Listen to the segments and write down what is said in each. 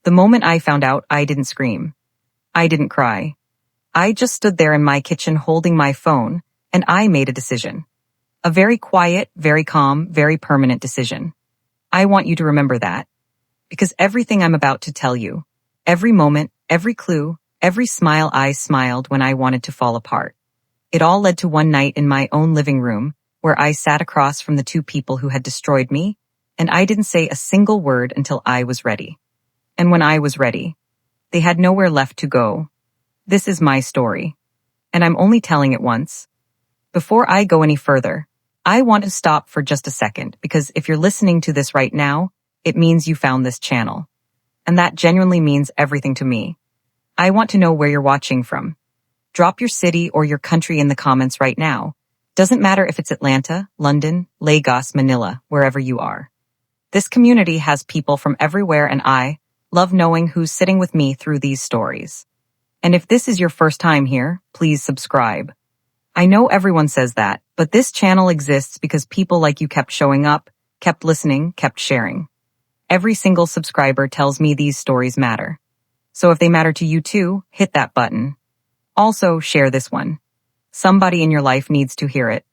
The moment I found out, I didn't scream. I didn't cry. I just stood there in my kitchen holding my phone, and I made a decision. A very quiet, very calm, very permanent decision. I want you to remember that. Because everything I'm about to tell you, every moment, every clue, every smile I smiled when I wanted to fall apart, it all led to one night in my own living room where I sat across from the two people who had destroyed me, and I didn't say a single word until I was ready. And when I was ready, they had nowhere left to go. This is my story, and I'm only telling it once. Before I go any further, I want to stop for just a second, because if you're listening to this right now, it means you found this channel. And that genuinely means everything to me. I want to know where you're watching from. Drop your city or your country in the comments right now. Doesn't matter if it's Atlanta, London, Lagos, Manila, wherever you are. This community has people from everywhere, and I love knowing who's sitting with me through these stories. And if this is your first time here, please subscribe. I know everyone says that, but this channel exists because people like you kept showing up, kept listening, kept sharing. Every single subscriber tells me these stories matter. So if they matter to you too, hit that button. Also, share this one. Somebody in your life needs to hear it.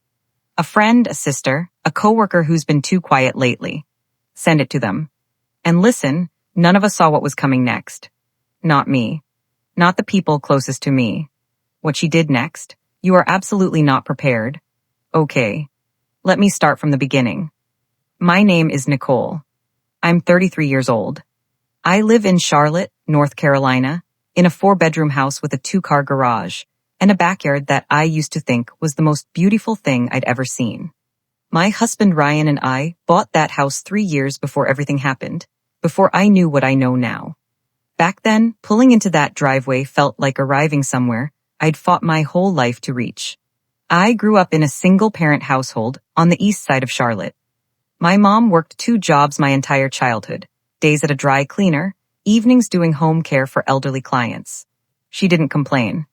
A friend, a sister, a coworker who's been too quiet lately. Send it to them. And listen, none of us saw what was coming next. Not me. Not the people closest to me. What she did next. You are absolutely not prepared. Okay. Let me start from the beginning. My name is Nicole. I'm 33 years old. I live in Charlotte, North Carolina, in a 4-bedroom house with a 2-car garage and a backyard that I used to think was the most beautiful thing I'd ever seen. My husband Ryan and I bought that house 3 years before everything happened, before I knew what I know now. Back then, pulling into that driveway felt like arriving somewhere I'd fought my whole life to reach. I grew up in a single-parent household on the east side of Charlotte. My mom worked 2 jobs my entire childhood, days at a dry cleaner, evenings doing home care for elderly clients. She didn't complain.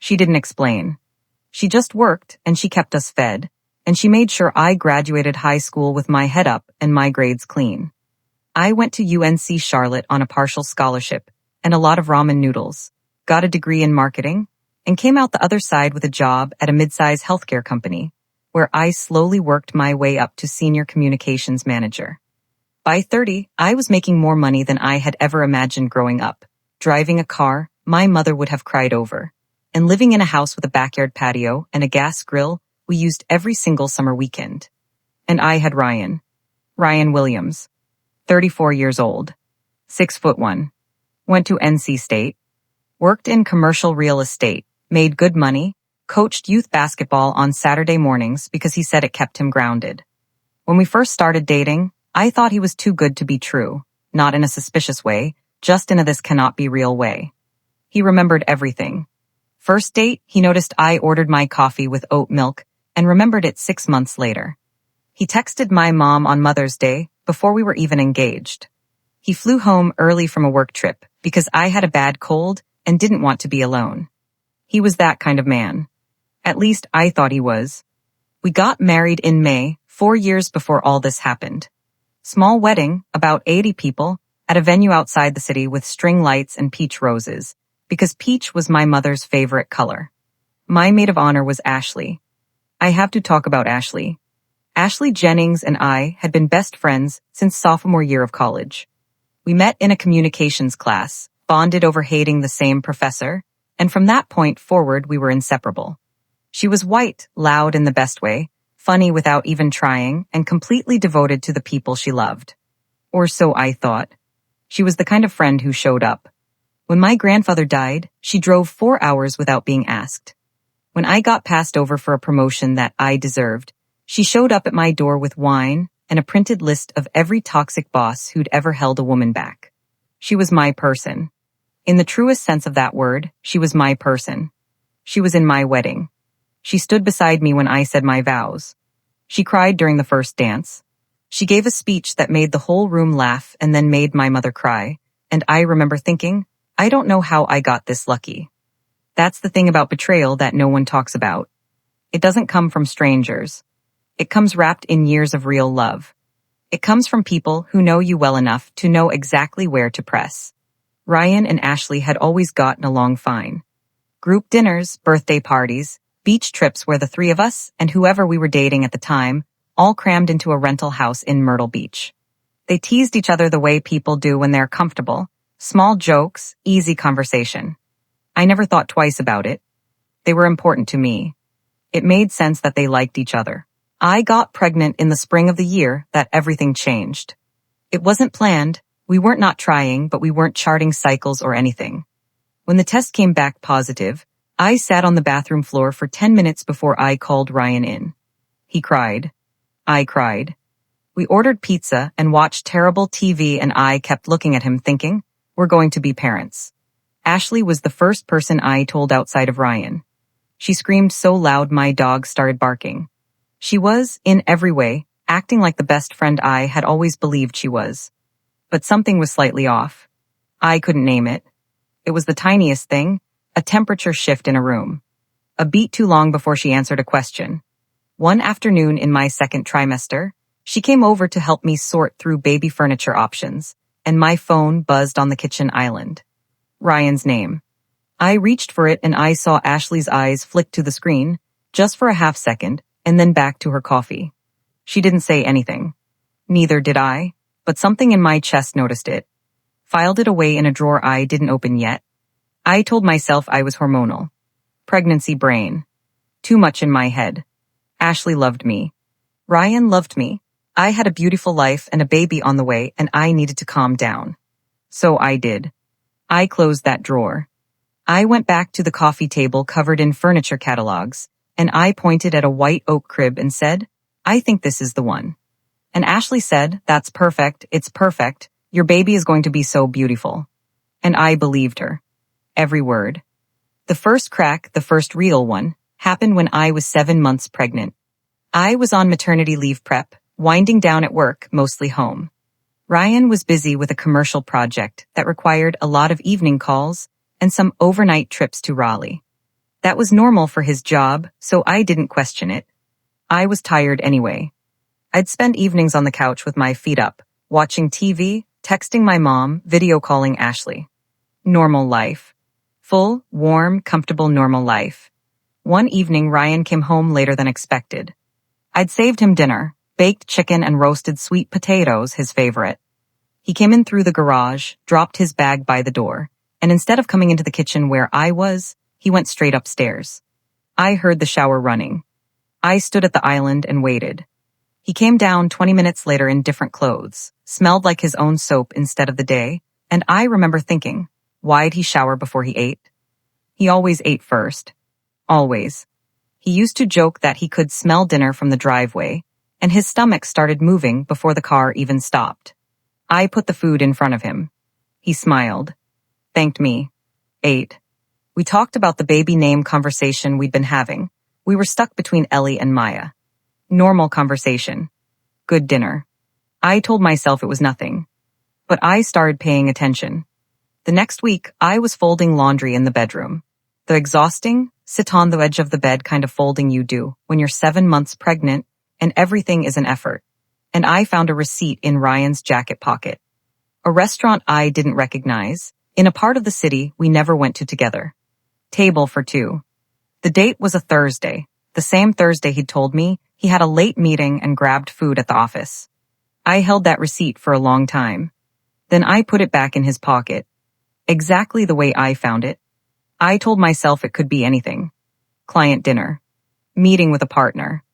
She didn't explain. She just worked, and she kept us fed, and she made sure I graduated high school with my head up and my grades clean. I went to UNC Charlotte on a partial scholarship and a lot of ramen noodles, got a degree in marketing, and came out the other side with a job at a mid-size healthcare company, where I slowly worked my way up to senior communications manager. By 30, I was making more money than I had ever imagined growing up, driving a car my mother would have cried over, and living in a house with a backyard patio and a gas grill we used every single summer weekend. And I had Ryan Williams, 34 years old, 6'1", went to NC State, worked in commercial real estate, made good money, coached youth basketball on Saturday mornings because he said it kept him grounded. When we first started dating, I thought he was too good to be true, not in a suspicious way, just in a this cannot be real way. He remembered everything. First date, he noticed I ordered my coffee with oat milk and remembered it 6 months later. He texted my mom on Mother's Day before we were even engaged. He flew home early from a work trip because I had a bad cold and didn't want to be alone. He was that kind of man. At least I thought he was. We got married in May, 4 years before all this happened. Small wedding, about 80 people, at a venue outside the city with string lights and peach roses, because peach was my mother's favorite color. My maid of honor was Ashley. I have to talk about Ashley. Ashley Jennings and I had been best friends since sophomore year of college. We met in a communications class, bonded over hating the same professor, and from that point forward we were inseparable. She was white, loud in the best way, funny without even trying, and completely devoted to the people she loved. Or so I thought. She was the kind of friend who showed up. When my grandfather died, she drove 4 hours without being asked. When I got passed over for a promotion that I deserved, she showed up at my door with wine and a printed list of every toxic boss who'd ever held a woman back. She was my person. In the truest sense of that word, she was my person. She was in my wedding. She stood beside me when I said my vows. She cried during the first dance. She gave a speech that made the whole room laugh and then made my mother cry, and I remember thinking, I don't know how I got this lucky. That's the thing about betrayal that no one talks about. It doesn't come from strangers. It comes wrapped in years of real love. It comes from people who know you well enough to know exactly where to press. Ryan and Ashley had always gotten along fine. Group dinners, birthday parties, beach trips where the three of us and whoever we were dating at the time all crammed into a rental house in Myrtle Beach. They teased each other the way people do when they're comfortable. Small jokes, easy conversation. I never thought twice about it. They were important to me. It made sense that they liked each other. I got pregnant in the spring of the year that everything changed. It wasn't planned. We weren't not trying, but we weren't charting cycles or anything. When the test came back positive, I sat on the bathroom floor for 10 minutes before I called Ryan in. He cried. I cried. We ordered pizza and watched terrible TV, and I kept looking at him thinking, we're going to be parents. Ashley was the first person I told outside of Ryan. She screamed so loud my dog started barking. She was, in every way, acting like the best friend I had always believed she was. But something was slightly off. I couldn't name it. It was the tiniest thing, a temperature shift in a room. A beat too long before she answered a question. One afternoon in my second trimester, she came over to help me sort through baby furniture options, and my phone buzzed on the kitchen island. Ryan's name. I reached for it and I saw Ashley's eyes flick to the screen, just for a half second, and then back to her coffee. She didn't say anything. Neither did I, but something in my chest noticed it. Filed it away in a drawer I didn't open yet. I told myself I was hormonal. Pregnancy brain. Too much in my head. Ashley loved me. Ryan loved me. I had a beautiful life and a baby on the way, and I needed to calm down. So I did. I closed that drawer. I went back to the coffee table covered in furniture catalogs, and I pointed at a white oak crib and said, I think this is the one. And Ashley said, that's perfect, it's perfect, your baby is going to be so beautiful. And I believed her. Every word. The first crack, the first real one, happened when I was 7 months pregnant. I was on maternity leave prep, winding down at work, mostly home. Ryan was busy with a commercial project that required a lot of evening calls and some overnight trips to Raleigh. That was normal for his job, so I didn't question it. I was tired anyway. I'd spend evenings on the couch with my feet up, watching TV, texting my mom, video calling Ashley. Normal life. Full, warm, comfortable normal life. One evening Ryan came home later than expected. I'd saved him dinner, baked chicken and roasted sweet potatoes, his favorite. He came in through the garage, dropped his bag by the door, and instead of coming into the kitchen where I was, he went straight upstairs. I heard the shower running. I stood at the island and waited. He came down 20 minutes later in different clothes, smelled like his own soap instead of the day, and I remember thinking, why'd he shower before he ate? He always ate first. Always. He used to joke that he could smell dinner from the driveway, and his stomach started moving before the car even stopped. I put the food in front of him. He smiled. Thanked me. Ate. We talked about the baby name conversation we'd been having. We were stuck between Ellie and Maya. Normal conversation. Good dinner. I told myself it was nothing. But I started paying attention. The next week, I was folding laundry in the bedroom. The exhausting, sit on the edge of the bed kind of folding you do when you're 7 months pregnant and everything is an effort. And I found a receipt in Ryan's jacket pocket. A restaurant I didn't recognize, in a part of the city we never went to together. Table for two. The date was a Thursday, the same Thursday he'd told me he had a late meeting and grabbed food at the office. I held that receipt for a long time. Then I put it back in his pocket. Exactly the way I found it. I told myself it could be anything. Client dinner. Meeting with a partner.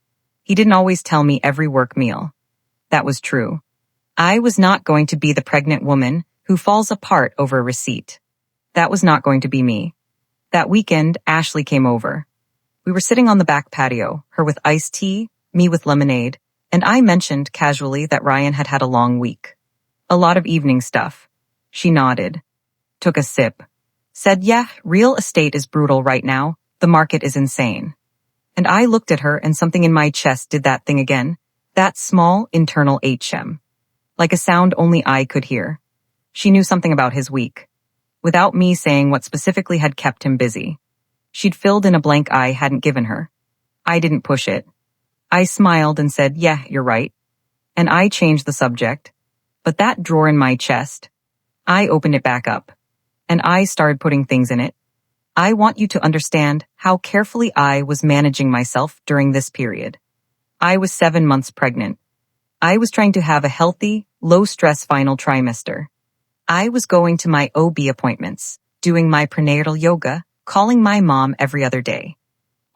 He didn't always tell me every work meal. That was true. I was not going to be the pregnant woman who falls apart over a receipt. That was not going to be me. That weekend, Ashley came over. We were sitting on the back patio, her with iced tea, me with lemonade, and I mentioned casually that Ryan had had a long week. A lot of evening stuff. She nodded. Took a sip. Said, yeah, real estate is brutal right now. The market is insane. And I looked at her and something in my chest did that thing again. That small, internal HM. Like a sound only I could hear. She knew something about his week. Without me saying what specifically had kept him busy. She'd filled in a blank I hadn't given her. I didn't push it. I smiled and said, yeah, you're right. And I changed the subject. But that drawer in my chest, I opened it back up. and I started putting things in it. I want you to understand how carefully I was managing myself during this period. I was 7 months pregnant. I was trying to have a healthy, low-stress final trimester. I was going to my OB appointments, doing my prenatal yoga, calling my mom every other day.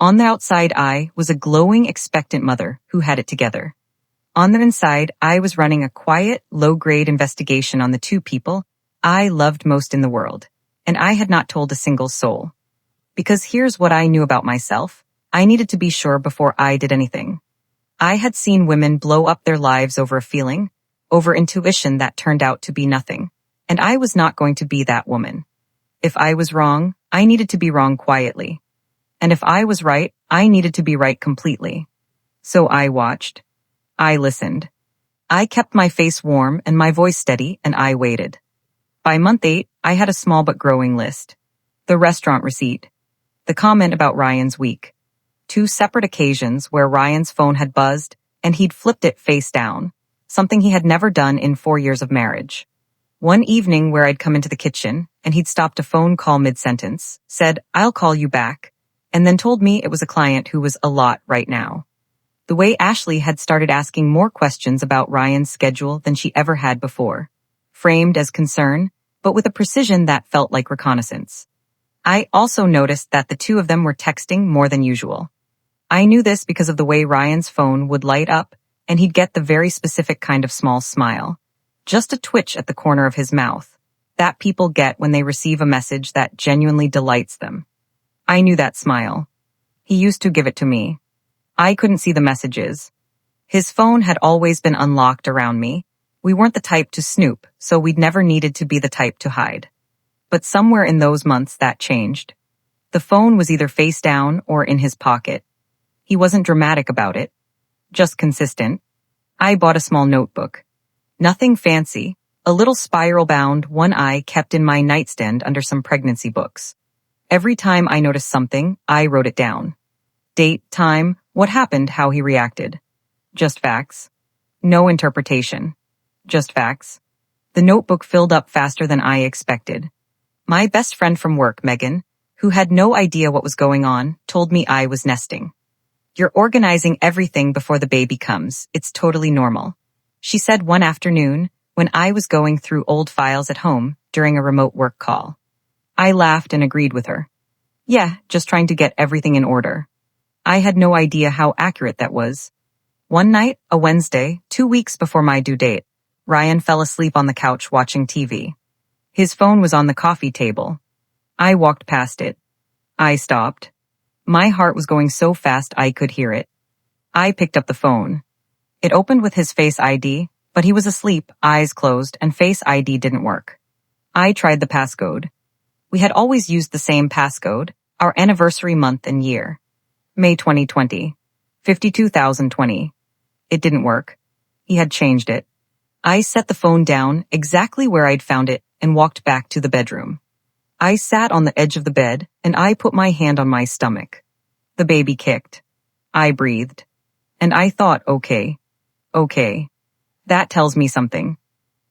On the outside, I was a glowing, expectant mother who had it together. On the inside, I was running a quiet, low-grade investigation on the two people I loved most in the world, and I had not told a single soul. Because here's what I knew about myself. I needed to be sure before I did anything. I had seen women blow up their lives over a feeling, over intuition that turned out to be nothing, and I was not going to be that woman. If I was wrong, I needed to be wrong quietly. And if I was right, I needed to be right completely. So I watched. I listened. I kept my face warm and my voice steady, and I waited. By month 8, I had a small but growing list. The restaurant receipt. The comment about Ryan's week. 2 separate occasions where Ryan's phone had buzzed and he'd flipped it face down, something he had never done in 4 years of marriage. One evening where I'd come into the kitchen and he'd stopped a phone call mid-sentence, said, "I'll call you back," and then told me it was a client who was a lot right now. The way Ashley had started asking more questions about Ryan's schedule than she ever had before, framed as concern, but with a precision that felt like reconnaissance. I also noticed that the two of them were texting more than usual. I knew this because of the way Ryan's phone would light up, and he'd get the very specific kind of small smile. Just a twitch at the corner of his mouth, that people get when they receive a message that genuinely delights them. I knew that smile. He used to give it to me. I couldn't see the messages. His phone had always been unlocked around me. We weren't the type to snoop, so we'd never needed to be the type to hide. But somewhere in those months that changed. The phone was either face down or in his pocket. He wasn't dramatic about it, just consistent. I bought a small notebook. Nothing fancy, a little spiral-bound one I kept in my nightstand under some pregnancy books. Every time I noticed something, I wrote it down. Date, time, what happened, how he reacted. Just facts. No interpretation. Just facts. The notebook filled up faster than I expected. My best friend from work, Megan, who had no idea what was going on, told me I was nesting. "You're organizing everything before the baby comes. It's totally normal," she said one afternoon when I was going through old files at home during a remote work call. I laughed and agreed with her. Yeah, just trying to get everything in order. I had no idea how accurate that was. One night, a Wednesday, 2 weeks before my due date, Ryan fell asleep on the couch watching TV. His phone was on the coffee table. I walked past it. I stopped. My heart was going so fast I could hear it. I picked up the phone. It opened with his Face ID, but he was asleep, eyes closed, and Face ID didn't work. I tried the passcode. We had always used the same passcode, our anniversary month and year. May 2020. 52,020. It didn't work. He had changed it. I set the phone down exactly where I'd found it and walked back to the bedroom. I sat on the edge of the bed and I put my hand on my stomach. The baby kicked. I breathed. And I thought, okay. That tells me something.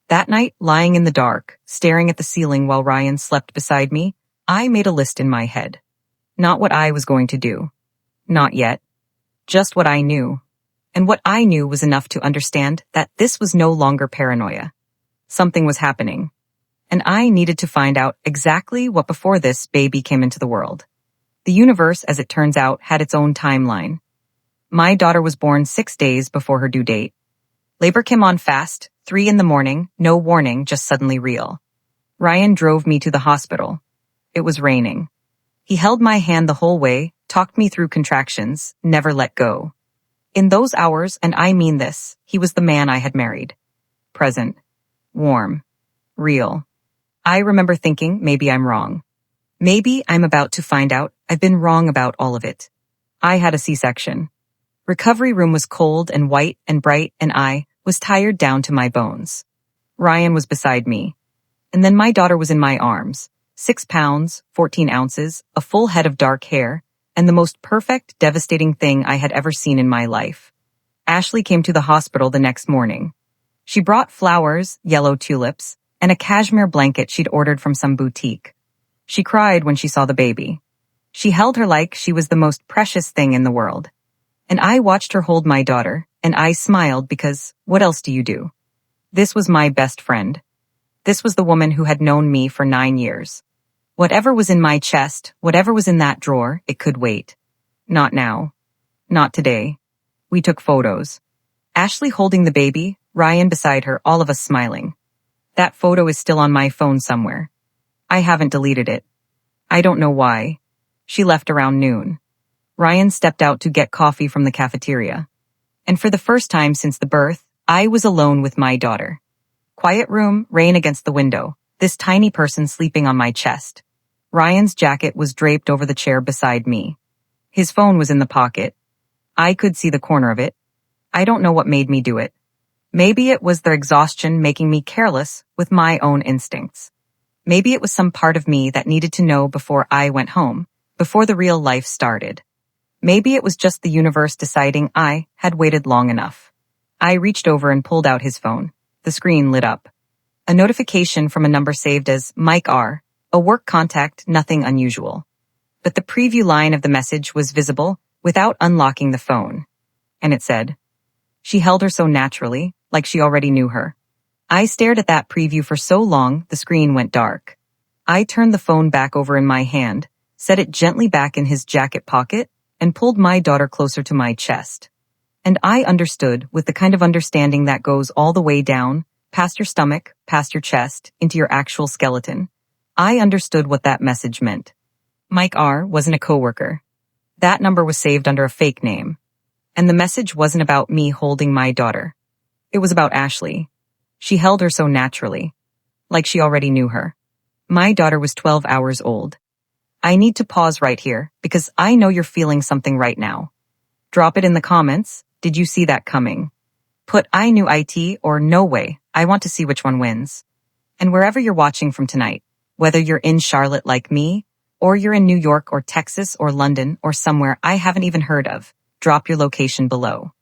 That night, lying in the dark, staring at the ceiling while Ryan slept beside me, I made a list in my head. Not what I was going to do. Not yet. Just what I knew. And what I knew was enough to understand that this was no longer paranoia. Something was happening. And I needed to find out exactly what before this baby came into the world. The universe, as it turns out, had its own timeline. My daughter was born 6 days before her due date. Labor came on fast, 3 a.m, no warning, just suddenly real. Ryan drove me to the hospital. It was raining. He held my hand the whole way, talked me through contractions, never let go. In those hours, and I mean this, he was the man I had married. Present. Warm. Real. I remember thinking, maybe I'm wrong. Maybe I'm about to find out I've been wrong about all of it. I had a C-section. Recovery room was cold and white and bright, and I was tired down to my bones. Ryan was beside me. And then my daughter was in my arms. 6 pounds, 14 ounces, a full head of dark hair, and the most perfect, devastating thing I had ever seen in my life. Ashley came to the hospital the next morning. She brought flowers, yellow tulips, and a cashmere blanket she'd ordered from some boutique. She cried when she saw the baby. She held her like she was the most precious thing in the world. And I watched her hold my daughter, and I smiled because what else do you do? This was my best friend. This was the woman who had known me for 9 years. Whatever was in my chest, whatever was in that drawer, it could wait. Not now. Not today. We took photos. Ashley holding the baby, Ryan beside her, all of us smiling. That photo is still on my phone somewhere. I haven't deleted it. I don't know why. She left around noon. Ryan stepped out to get coffee from the cafeteria. And for the first time since the birth, I was alone with my daughter. Quiet room, rain against the window, this tiny person sleeping on my chest. Ryan's jacket was draped over the chair beside me. His phone was in the pocket. I could see the corner of it. I don't know what made me do it. Maybe it was their exhaustion making me careless with my own instincts. Maybe it was some part of me that needed to know before I went home, before the real life started. Maybe it was just the universe deciding I had waited long enough. I reached over and pulled out his phone. The screen lit up. A notification from a number saved as Mike R., a work contact, nothing unusual. But the preview line of the message was visible without unlocking the phone. And it said, "She held her so naturally, like she already knew her." I stared at that preview for so long, the screen went dark. I turned the phone back over in my hand, set it gently back in his jacket pocket, and pulled my daughter closer to my chest. And I understood with the kind of understanding that goes all the way down, past your stomach, past your chest, into your actual skeleton. I understood what that message meant. Mike R. wasn't a coworker. That number was saved under a fake name. And the message wasn't about me holding my daughter. It was about Ashley. She held her so naturally, like she already knew her. My daughter was 12 hours old. I need to pause right here because I know you're feeling something right now. Drop it in the comments. Did you see that coming? Put I knew IT or no way. I want to see which one wins. And wherever you're watching from tonight, whether you're in Charlotte like me, or you're in New York or Texas or London or somewhere I haven't even heard of, drop your location below.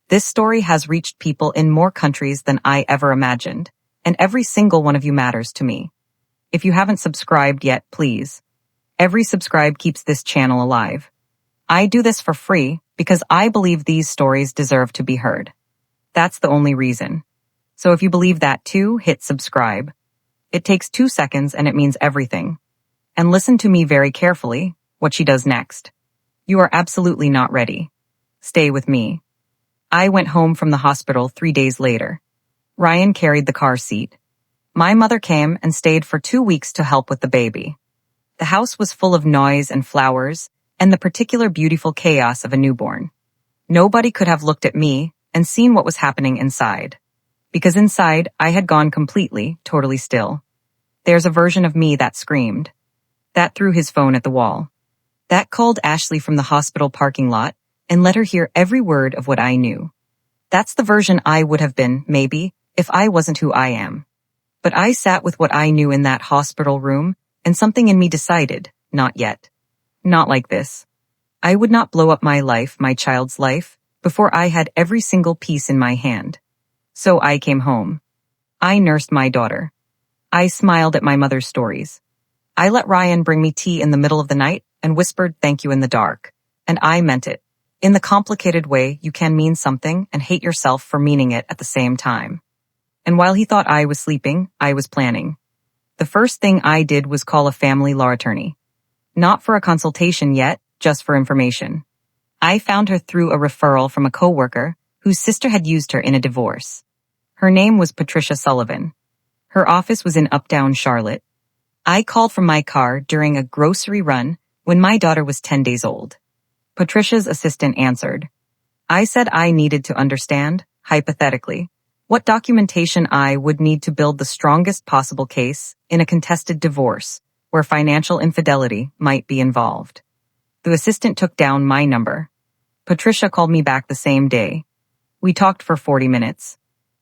This story has reached people in more countries than I ever imagined, and every single one of you matters to me. If you haven't subscribed yet, please. Every subscribe keeps this channel alive. I do this for free because I believe these stories deserve to be heard. That's the only reason. So if you believe that too, hit subscribe. It takes 2 seconds and it means everything. And listen to me very carefully, what she does next. You are absolutely not ready. Stay with me. I went home from the hospital 3 days later. Ryan carried the car seat. My mother came and stayed for 2 weeks to help with the baby. The house was full of noise and flowers and the particular beautiful chaos of a newborn. Nobody could have looked at me and seen what was happening inside. Because inside, I had gone completely, totally still. There's a version of me that screamed. That threw his phone at the wall. That called Ashley from the hospital parking lot and let her hear every word of what I knew. That's the version I would have been, maybe, if I wasn't who I am. But I sat with what I knew in that hospital room, and something in me decided, not yet. Not like this. I would not blow up my life, my child's life, before I had every single piece in my hand. So I came home. I nursed my daughter. I smiled at my mother's stories. I let Ryan bring me tea in the middle of the night and whispered thank you in the dark. And I meant it. In the complicated way you can mean something and hate yourself for meaning it at the same time. And while he thought I was sleeping, I was planning. The first thing I did was call a family law attorney. Not for a consultation yet, just for information. I found her through a referral from a coworker whose sister had used her in a divorce. Her name was Patricia Sullivan. Her office was in Uptown Charlotte. I called from my car during a grocery run when my daughter was 10 days old. Patricia's assistant answered. I said I needed to understand, hypothetically, what documentation I would need to build the strongest possible case in a contested divorce where financial infidelity might be involved. The assistant took down my number. Patricia called me back the same day. We talked for 40 minutes.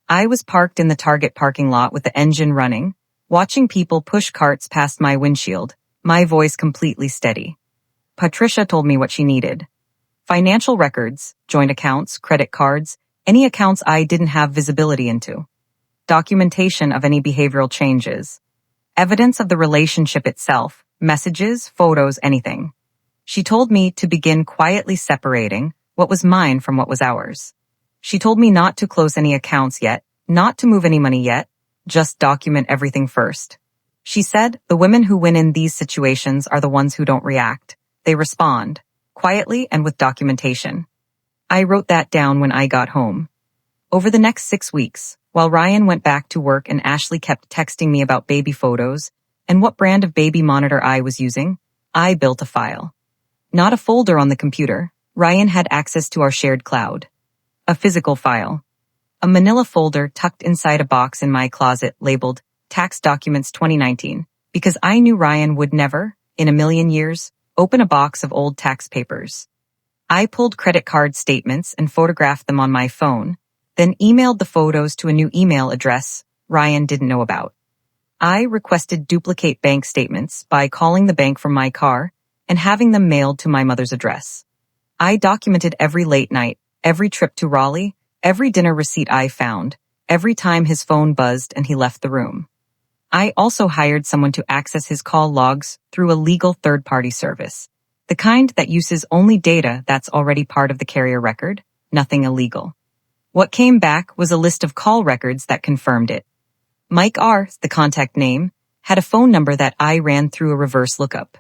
I was parked in the Target parking lot with the engine running, watching people push carts past my windshield, my voice completely steady. Patricia told me what she needed. Financial records, joint accounts, credit cards, any accounts I didn't have visibility into. documentation of any behavioral changes, evidence of the relationship itself, messages, photos, anything. She told me to begin quietly separating what was mine from what was ours. She told me not to close any accounts yet, not to move any money yet, just document everything first. She said, the women who win in these situations are the ones who don't react. They respond, quietly and with documentation. I wrote that down when I got home. Over the next 6 weeks, while Ryan went back to work and Ashley kept texting me about baby photos and what brand of baby monitor I was using, I built a file. Not a folder on the computer. Ryan had access to our shared cloud. A physical file. A manila folder tucked inside a box in my closet labeled Tax Documents 2019, because I knew Ryan would never, in a million years, open a box of old tax papers. I pulled credit card statements and photographed them on my phone, then emailed the photos to a new email address Ryan didn't know about. I requested duplicate bank statements by calling the bank from my car and having them mailed to my mother's address. I documented every late night, every trip to Raleigh, every dinner receipt I found, every time his phone buzzed and he left the room. I also hired someone to access his call logs through a legal third-party service, the kind that uses only data that's already part of the carrier record, nothing illegal. What came back was a list of call records that confirmed it. Mike R., the contact name, had a phone number that I ran through a reverse lookup.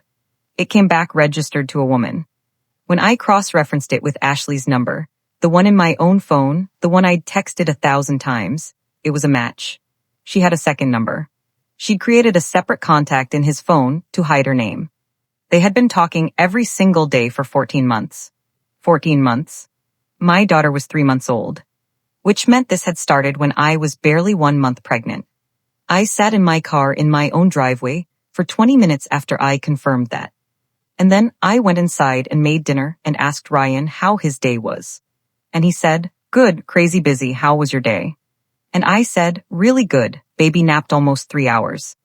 It came back registered to a woman. When I cross-referenced it with Ashley's number, the one in my own phone, the one I'd texted 1,000 times, it was a match. She had a second number. She'd created a separate contact in his phone to hide her name. They had been talking every single day for 14 months. 14 months. My daughter was 3 months old, which meant this had started when I was barely 1 month pregnant. I sat in my car in my own driveway for 20 minutes after I confirmed that. And then I went inside and made dinner and asked Ryan how his day was. And he said, "Good, crazy busy, how was your day?" And I said, "Really good, baby napped almost 3 hours."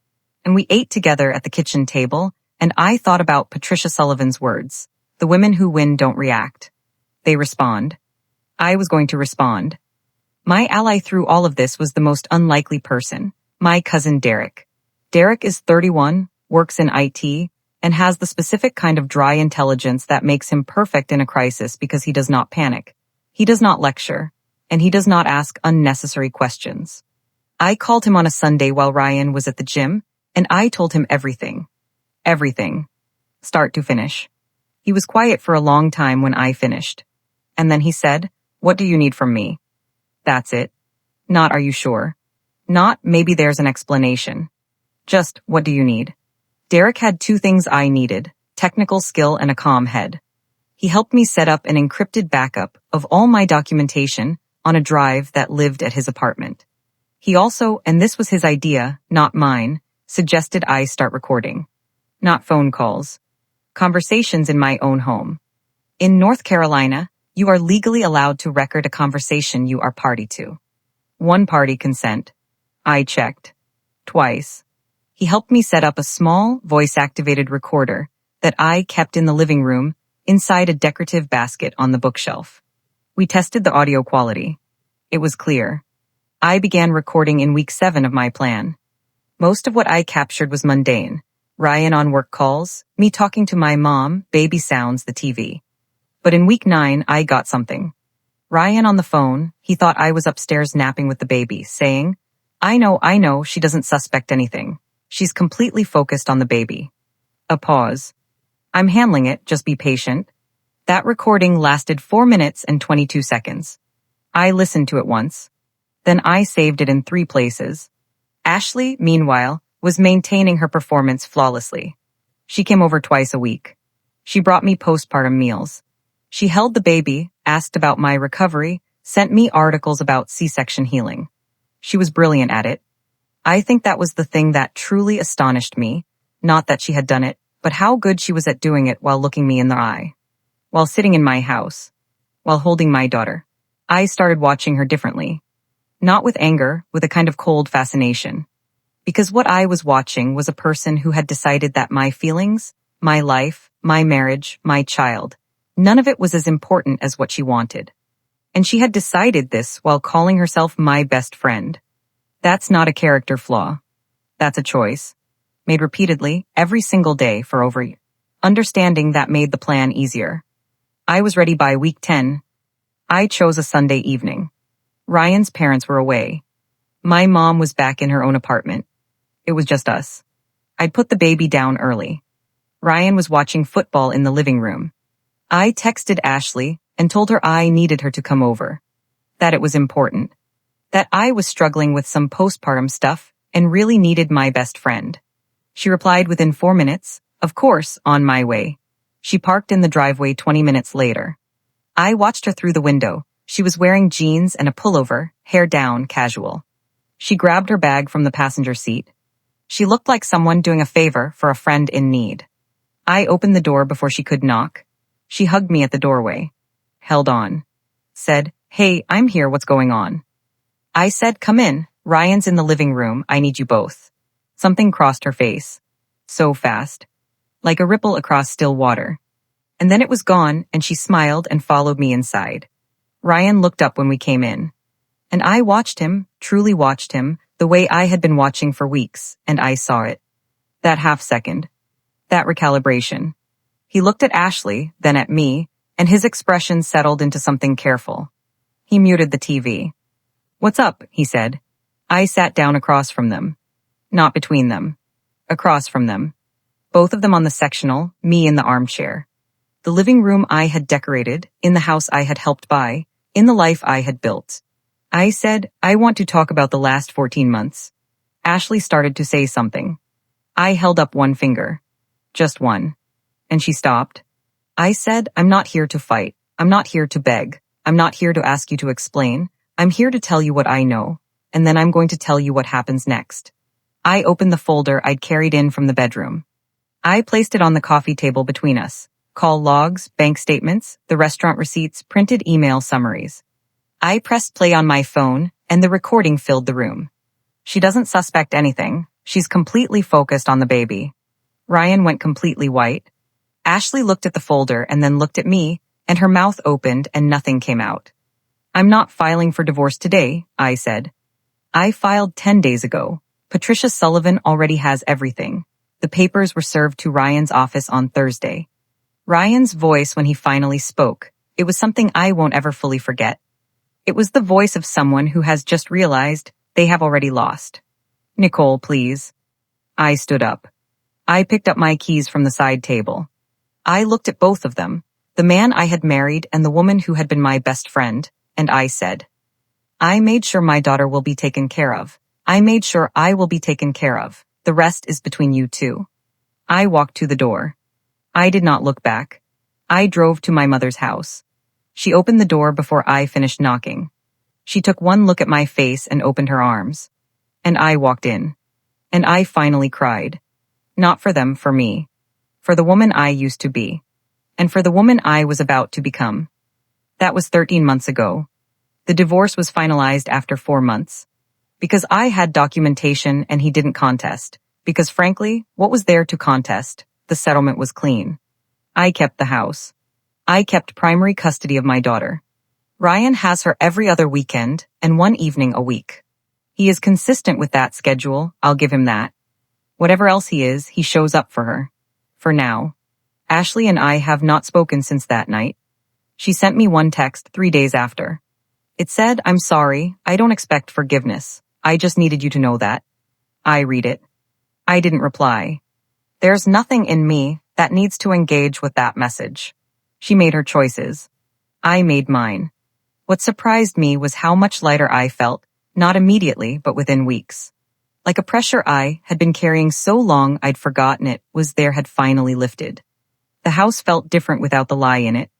And we ate together at the kitchen table, and I thought about Patricia Sullivan's words, "The women who win don't react. They respond." I was going to respond. My ally through all of this was the most unlikely person, my cousin Derek. Derek is 31, works in IT, and has the specific kind of dry intelligence that makes him perfect in a crisis because he does not panic. He does not lecture, and he does not ask unnecessary questions. I called him on a Sunday while Ryan was at the gym, and I told him everything. Everything. Start to finish. He was quiet for a long time when I finished. And then he said, "What do you need from me?" That's it. Not "Are you sure?" Not "Maybe there's an explanation." Just "What do you need?" Derek had 2 things I needed, technical skill and a calm head. He helped me set up an encrypted backup of all my documentation on a drive that lived at his apartment. He also, and this was his idea, not mine, suggested I start recording. Not phone calls. Conversations in my own home. In North Carolina, you are legally allowed to record a conversation you are party to. 1 party consent. I checked. Twice. He helped me set up a small, voice-activated recorder that I kept in the living room inside a decorative basket on the bookshelf. We tested the audio quality. It was clear. I began recording in week 7 of my plan. Most of what I captured was mundane. Ryan on work calls, me talking to my mom, baby sounds, the TV. But in week 9, I got something. Ryan on the phone, he thought I was upstairs napping with the baby, saying, I know, she doesn't suspect anything. She's completely focused on the baby." A pause. "I'm handling it, just be patient." That recording lasted 4 minutes and 22 seconds. I listened to it once. Then I saved it in 3 places. Ashley, meanwhile, was maintaining her performance flawlessly. She came over twice a week. She brought me postpartum meals. She held the baby, asked about my recovery, sent me articles about C-section healing. She was brilliant at it. I think that was the thing that truly astonished me, not that she had done it, but how good she was at doing it while looking me in the eye. While sitting in my house, while holding my daughter, I started watching her differently. Not with anger, with a kind of cold fascination. Because what I was watching was a person who had decided that my feelings, my life, my marriage, my child, none of it was as important as what she wanted. And she had decided this while calling herself my best friend. That's not a character flaw. That's a choice. Made repeatedly, every single day for over a year. Understanding that made the plan easier. I was ready by week 10. I chose a Sunday evening. Ryan's parents were away. My mom was back in her own apartment. It was just us. I'd put the baby down early. Ryan was watching football in the living room. I texted Ashley and told her I needed her to come over. That it was important. That I was struggling with some postpartum stuff and really needed my best friend. She replied within 4 minutes, of course, on my way. She parked in the driveway 20 minutes later. I watched her through the window. She was wearing jeans and a pullover, hair down, casual. She grabbed her bag from the passenger seat. She looked like someone doing a favor for a friend in need. I opened the door before she could knock. She hugged me at the doorway. Held on. Said, "Hey, I'm here, what's going on?" I said, "Come in, Ryan's in the living room, I need you both." Something crossed her face. So fast. Like a ripple across still water. And then it was gone, and she smiled and followed me inside. Ryan looked up when we came in. And I watched him, truly watched him, the way I had been watching for weeks, and I saw it. That half second. That recalibration. He looked at Ashley, then at me, and his expression settled into something careful. He muted the TV. "What's up?" he said. I sat down across from them. Not between them. Across from them. Both of them on the sectional, me in the armchair. The living room I had decorated, in the house I had helped buy, in the life I had built. I said, "I want to talk about the last 14 months. Ashley started to say something. I held up one finger. Just one. And she stopped. I said, "I'm not here to fight. I'm not here to beg. I'm not here to ask you to explain. I'm here to tell you what I know. And then I'm going to tell you what happens next." I opened the folder I'd carried in from the bedroom. I placed it on the coffee table between us. Call logs, bank statements, the restaurant receipts, printed email summaries. I pressed play on my phone, and the recording filled the room. She doesn't suspect anything. She's completely focused on the baby. Ryan went completely white. Ashley looked at the folder and then looked at me, and her mouth opened and nothing came out. "I'm not filing for divorce today," I said. "I filed 10 days ago. Patricia Sullivan already has everything. The papers were served to Ryan's office on Thursday." Ryan's voice when he finally spoke, it was something I won't ever fully forget. It was the voice of someone who has just realized they have already lost. "Nicole, please." I stood up. I picked up my keys from the side table. I looked at both of them, the man I had married and the woman who had been my best friend, and I said, "I made sure my daughter will be taken care of. I made sure I will be taken care of. The rest is between you two." I walked to the door. I did not look back. I drove to my mother's house. She opened the door before I finished knocking. She took one look at my face and opened her arms. And I walked in. And I finally cried. Not for them, for me. For the woman I used to be. And for the woman I was about to become. That was 13 months ago. The divorce was finalized after 4 months. Because I had documentation and he didn't contest. Because frankly, what was there to contest? The settlement was clean. I kept the house. I kept primary custody of my daughter. Ryan has her every other weekend and 1 evening a week. He is consistent with that schedule, I'll give him that. Whatever else he is, he shows up for her. For now. Ashley and I have not spoken since that night. She sent me one text 3 days after. It said, "I'm sorry, I don't expect forgiveness. I just needed you to know that." I read it. I didn't reply. There's nothing in me that needs to engage with that message. She made her choices. I made mine. What surprised me was how much lighter I felt, not immediately, but within weeks. Like a pressure I had been carrying so long I'd forgotten it was there had finally lifted. The house felt different without the lie in it.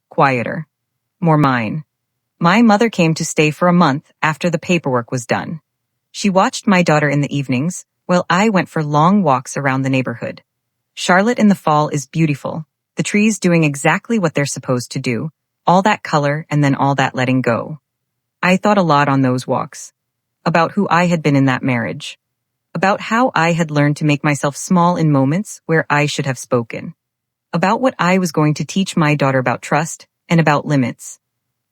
Quieter. More mine. My mother came to stay for a month after the paperwork was done. She watched my daughter in the evenings, while I went for long walks around the neighborhood. Charlotte in the fall is beautiful, the trees doing exactly what they're supposed to do, all that color and then all that letting go. I thought a lot on those walks. About who I had been in that marriage. About how I had learned to make myself small in moments where I should have spoken. About what I was going to teach my daughter about trust and about limits.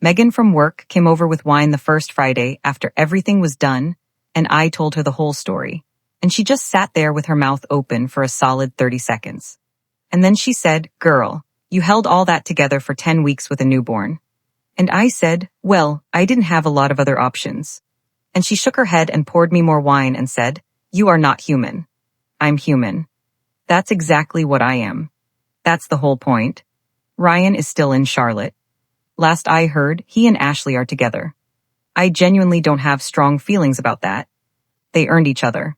Megan from work came over with wine the first Friday after everything was done, and I told her the whole story. And she just sat there with her mouth open for a solid 30 seconds. And then she said, "Girl, you held all that together for 10 weeks with a newborn." And I said, "Well, I didn't have a lot of other options." And she shook her head and poured me more wine and said, "You are not human." "I'm human." That's exactly what I am. That's the whole point. Ryan is still in Charlotte. Last I heard, he and Ashley are together. I genuinely don't have strong feelings about that. They earned each other.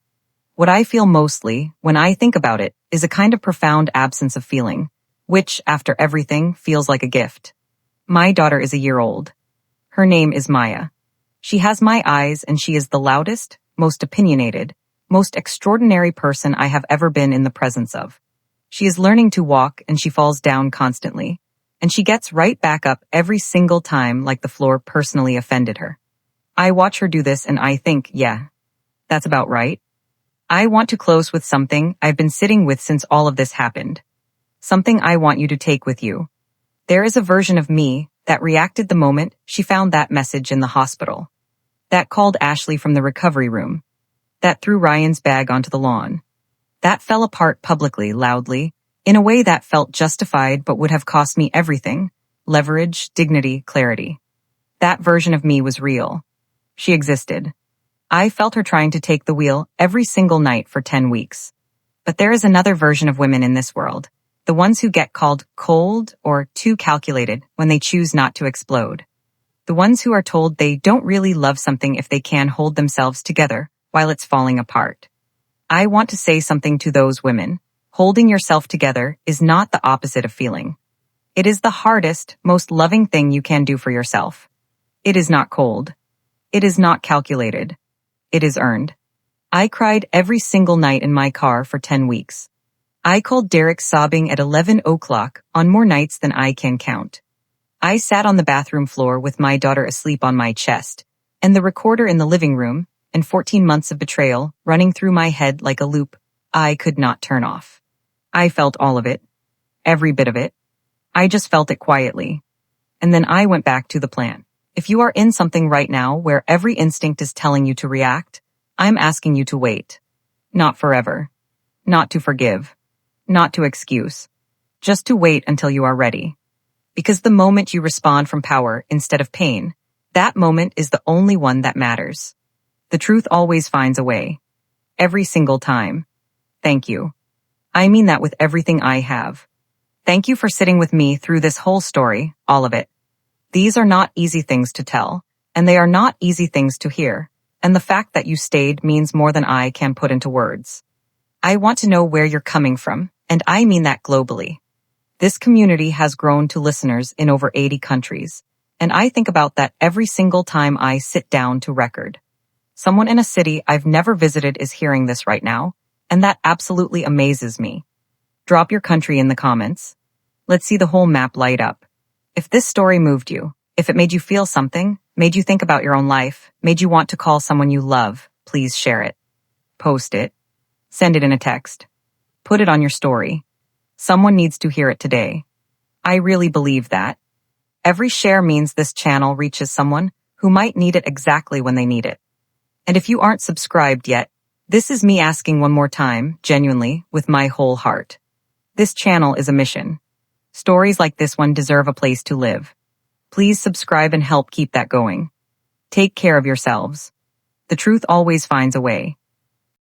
What I feel mostly, when I think about it, is a kind of profound absence of feeling, which, after everything, feels like a gift. My daughter is a year old. Her name is Maya. She has my eyes and she is the loudest, most opinionated, most extraordinary person I have ever been in the presence of. She is learning to walk and she falls down constantly, and she gets right back up every single time like the floor personally offended her. I watch her do this and I think, yeah, that's about right. I want to close with something I've been sitting with since all of this happened. Something I want you to take with you. There is a version of me that reacted the moment she found that message in the hospital. That called Ashley from the recovery room. That threw Ryan's bag onto the lawn. That fell apart publicly, loudly, in a way that felt justified but would have cost me everything: leverage, dignity, clarity. That version of me was real. She existed. I felt her trying to take the wheel every single night for 10 weeks. But there is another version of women in this world, the ones who get called cold or too calculated when they choose not to explode. The ones who are told they don't really love something if they can hold themselves together while it's falling apart. I want to say something to those women. Holding yourself together is not the opposite of feeling. It is the hardest, most loving thing you can do for yourself. It is not cold. It is not calculated. It is earned. I cried every single night in my car for 10 weeks. I called Derek sobbing at 11 o'clock on more nights than I can count. I sat on the bathroom floor with my daughter asleep on my chest, and the recorder in the living room, and 14 months of betrayal running through my head like a loop I could not turn off. I felt all of it. Every bit of it. I just felt it quietly. And then I went back to the plan. If you are in something right now where every instinct is telling you to react, I'm asking you to wait. Not forever. Not to forgive. Not to excuse. Just to wait until you are ready. Because the moment you respond from power instead of pain, that moment is the only one that matters. The truth always finds a way. Every single time. Thank you. I mean that with everything I have. Thank you for sitting with me through this whole story, all of it. These are not easy things to tell, and they are not easy things to hear, and the fact that you stayed means more than I can put into words. I want to know where you're coming from, and I mean that globally. This community has grown to listeners in over 80 countries, and I think about that every single time I sit down to record. Someone in a city I've never visited is hearing this right now, and that absolutely amazes me. Drop your country in the comments. Let's see the whole map light up. If this story moved you, if it made you feel something, made you think about your own life, made you want to call someone you love, please share it. Post it. Send it in a text. Put it on your story. Someone needs to hear it today. I really believe that. Every share means this channel reaches someone who might need it exactly when they need it. And if you aren't subscribed yet, this is me asking one more time, genuinely, with my whole heart. This channel is a mission. Stories like this one deserve a place to live. Please subscribe and help keep that going. Take care of yourselves. The truth always finds a way.